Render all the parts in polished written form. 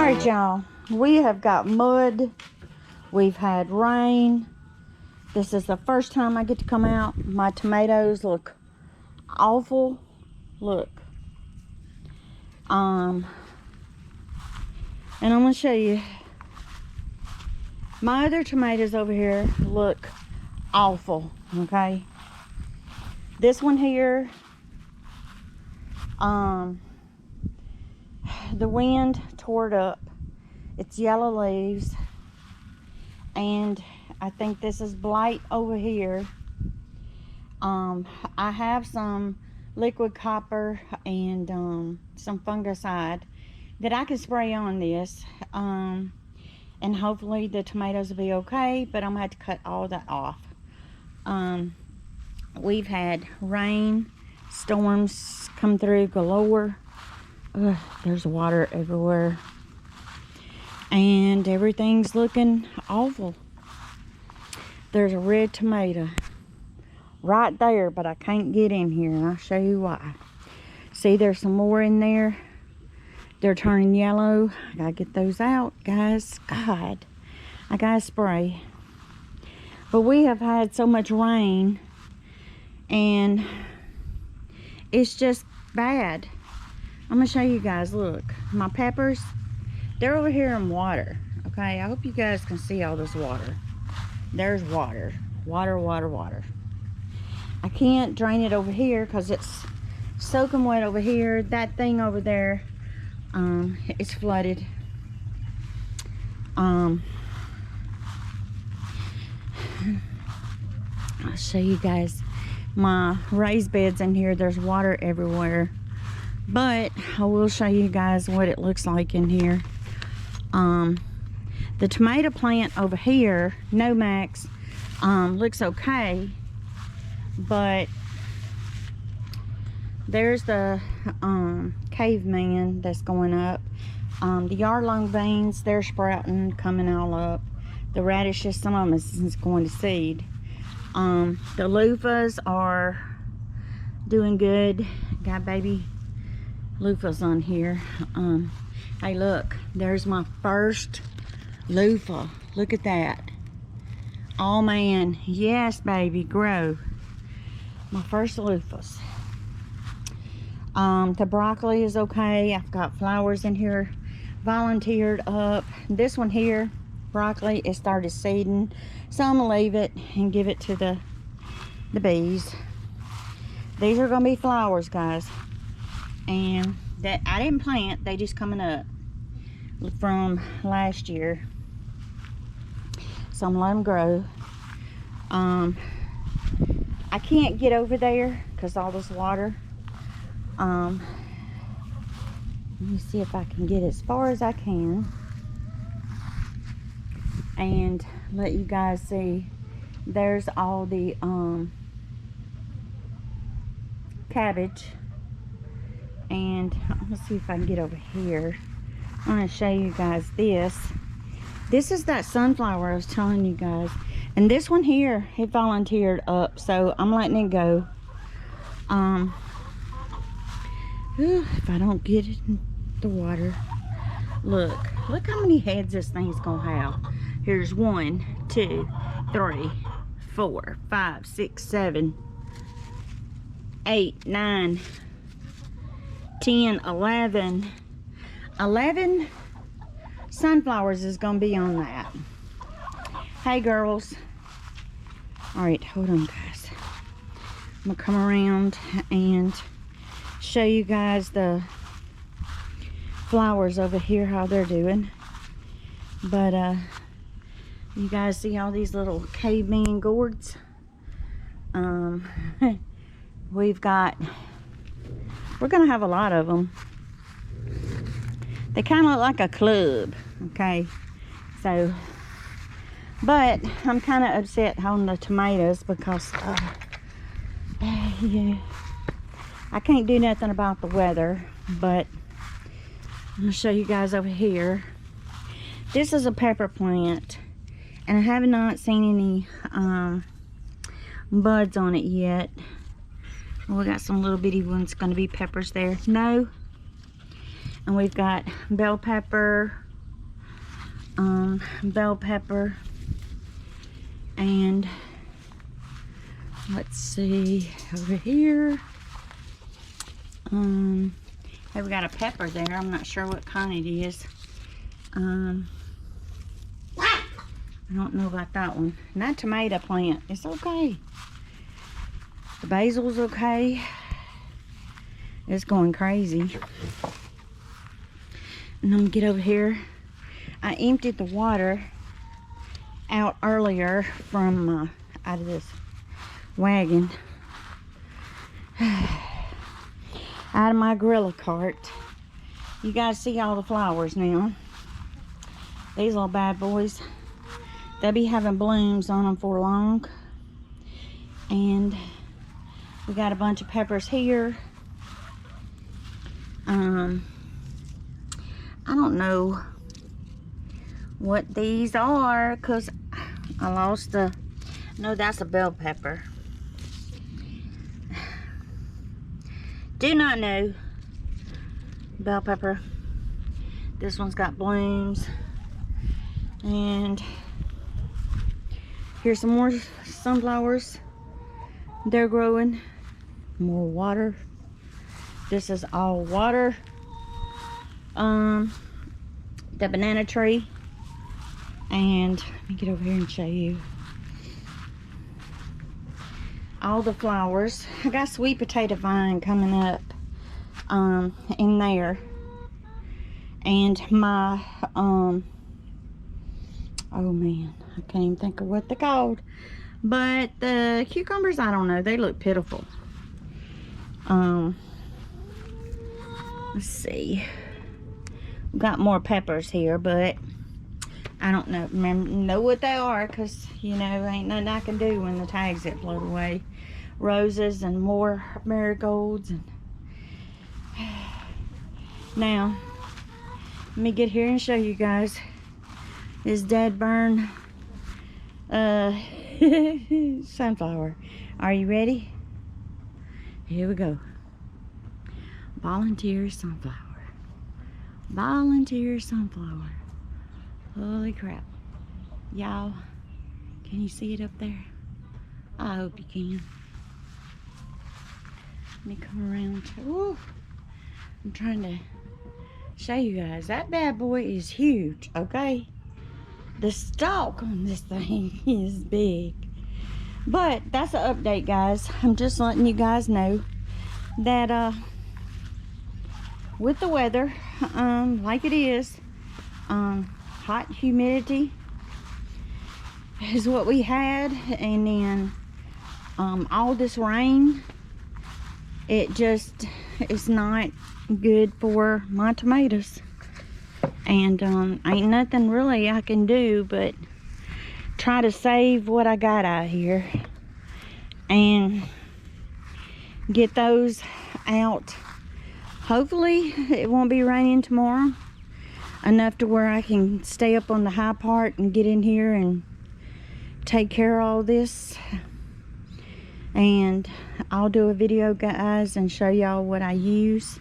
Alright, y'all. We have got mud. We've had rain. This is the first time I get to come out. My tomatoes look awful. Look. And I'm going to show you. My other tomatoes over here look awful. Okay. This one here, the wind tore it up. It's yellow leaves, and I think this is blight over here. I have some liquid copper and some fungicide that I can spray on this, and hopefully the tomatoes will be okay, but I'm gonna have to cut all that off. We've had rain, storms come through galore. Ugh, there's water everywhere, and everything's looking awful. There's a red tomato right there, but I can't get in here, and I'll show you why. See, there's some more in there. They're turning yellow. I gotta get those out, guys. God, I gotta spray. But we have had so much rain, and it's just bad. I'm gonna show you guys. Look, my peppers, they're over here in water. Okay, I hope you guys can see all this water. There's water, water, water, water. I can't drain it over here because it's soaking wet over here. That thing over there, it's flooded. I'll show you guys my raised beds in here. There's water everywhere, but I will show you guys what it looks like in here. The tomato plant over here, Nomax, looks okay, but there's the caveman that's going up. The yard-long beans, they're sprouting, coming all up. The radishes, some of them is going to seed. The loofahs are doing good. Got baby loofahs on here. Hey, look, there's my first loofah. Look at that. Oh man, yes baby, grow. My first loofahs. The broccoli is okay. I've got flowers in here volunteered up. This one here, broccoli, it started seeding, so I'm gonna leave it and give it to the bees. These are gonna be flowers, guys, and that I didn't plant, they just coming up from last year, so I'm gonna let them grow. I can't get over there because all this water. Let me see if I can get as far as I can and let you guys see. There's all the cabbage, and I'm gonna see if I can get over here. I'm gonna show you guys this. This is that sunflower I was telling you guys, and this one here, it volunteered up, so I'm letting it go. If I don't get it in the water. Look how many heads this thing's gonna have. Here's 1, 2, 3, 4, 5, 6, 7, 8, 9, 10, 11. 11 sunflowers is gonna be on that. Hey girls. Alright, hold on guys. I'm gonna come around and show you guys the flowers over here, how they're doing. But you guys see all these little caveman gourds? We're gonna have a lot of them. They kind of look like a club, okay? So, but I'm kind of upset on the tomatoes because yeah, I can't do nothing about the weather. But I'll show you guys over here. This is a pepper plant, and I have not seen any buds on it yet. We got some little bitty ones, going to be peppers there. No. And we've got bell pepper, bell pepper, and let's see over here. Hey, we got a pepper there. I'm not sure what kind it is. I don't know about that one. And that tomato plant is okay. The basil's okay. It's going crazy. And I'm gonna get over here. I emptied the water out earlier from out of this wagon. Out of my Gorilla cart. You guys see all the flowers now. These little bad boys, they'll be having blooms on them for long. And we got a bunch of peppers here. I don't know what these are because I lost the, no, that's a bell pepper. Do not know. Bell pepper. This one's got blooms. And here's some more sunflowers. They're growing. More water. This is all water. The banana tree. And let me get over here and show you all the flowers. I got sweet potato vine coming up in there. And my oh man, I can't even think of what they're called. But the cucumbers, I don't know, they look pitiful. Let's see. We've got more peppers here, but I don't know what they are, because you know, ain't nothing I can do when the tags get blown away. Roses and more marigolds. And now let me get here and show you guys this dead burn sunflower. Are you ready? Here we go. Volunteer sunflower. Volunteer sunflower. Holy crap. Y'all, can you see it up there? I hope you can. Let me come around. Ooh, I'm trying to show you guys. That bad boy is huge, okay? The stalk on this thing is big. But that's an update, guys. I'm just letting you guys know that with the weather, like it is, hot humidity is what we had, and then all this rain, it just is not good for my tomatoes. And ain't nothing really I can do but try to save what I got out here and get those out. Hopefully it won't be raining tomorrow enough to where I can stay up on the high part and get in here and take care of all this. And I'll do a video, guys, and show y'all what I use.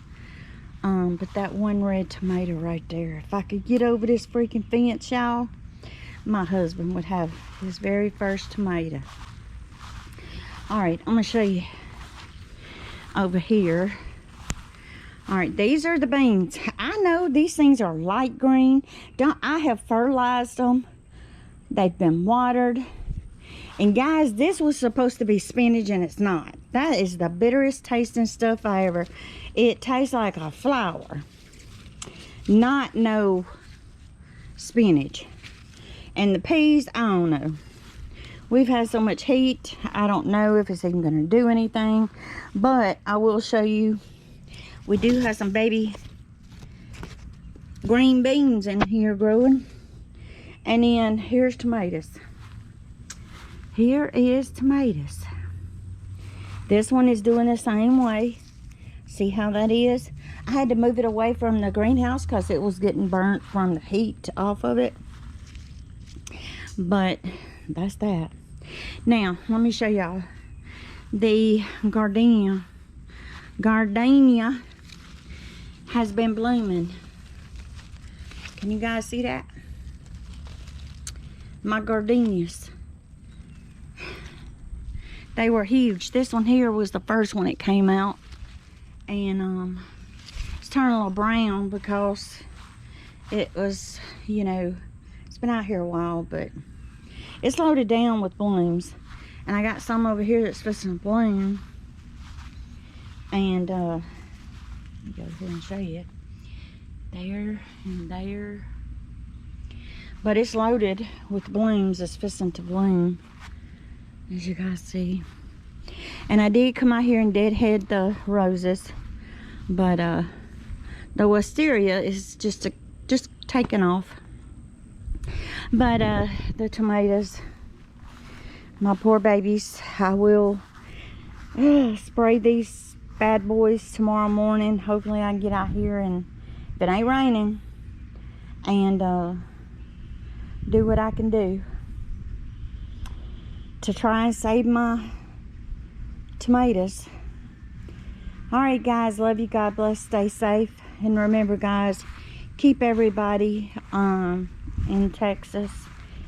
But that one red tomato right there, if I could get over this freaking fence, y'all, my husband would have his very first tomato. Alright, I'm gonna show you over here. Alright, these are the beans. I know these things are light green. I have fertilized them. They've been watered. And guys, this was supposed to be spinach and it's not. That is the bitterest tasting stuff I ever. It tastes like a flower. Not no spinach. And the peas, I don't know. We've had so much heat, I don't know if it's even going to do anything. But I will show you. We do have some baby green beans in here growing. And then here's tomatoes. Here is tomatoes. This one is doing the same way. See how that is? I had to move it away from the greenhouse because it was getting burnt from the heat off of it. But that's that. Now, let me show y'all the gardenia. Gardenia has been blooming. Can you guys see that? my gardenias. They were huge. This one here was the first one that came out. And it's turning a little brown because it was, you know, it's been out here a while, but it's loaded down with blooms. And I got some over here that's fixing to bloom. And let me go here and show you. There and there. But it's loaded with blooms. It's fixing to bloom, as you guys see. And I did come out here and deadhead the roses, but the wisteria is just taking off. But the tomatoes, my poor babies, I will spray these bad boys tomorrow morning. Hopefully I can get out here, and if it ain't raining, and do what I can do to try and save my tomatoes. All right, guys, love you. God bless. Stay safe, and remember, guys, keep everybody in Texas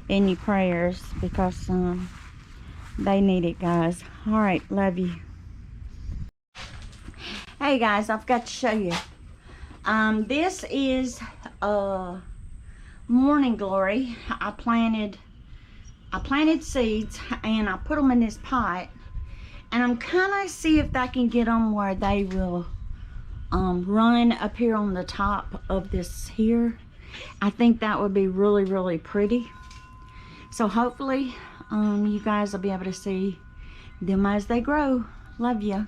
in your prayers, because they need it, guys. All right, love you. Hey guys, I've got to show you. This is Morning Glory. I planted seeds, and I put them in this pot, and I'm kind of see if I can get them where they will run up here on the top of this here. I think that would be really, really pretty. So hopefully you guys will be able to see them as they grow. Love you.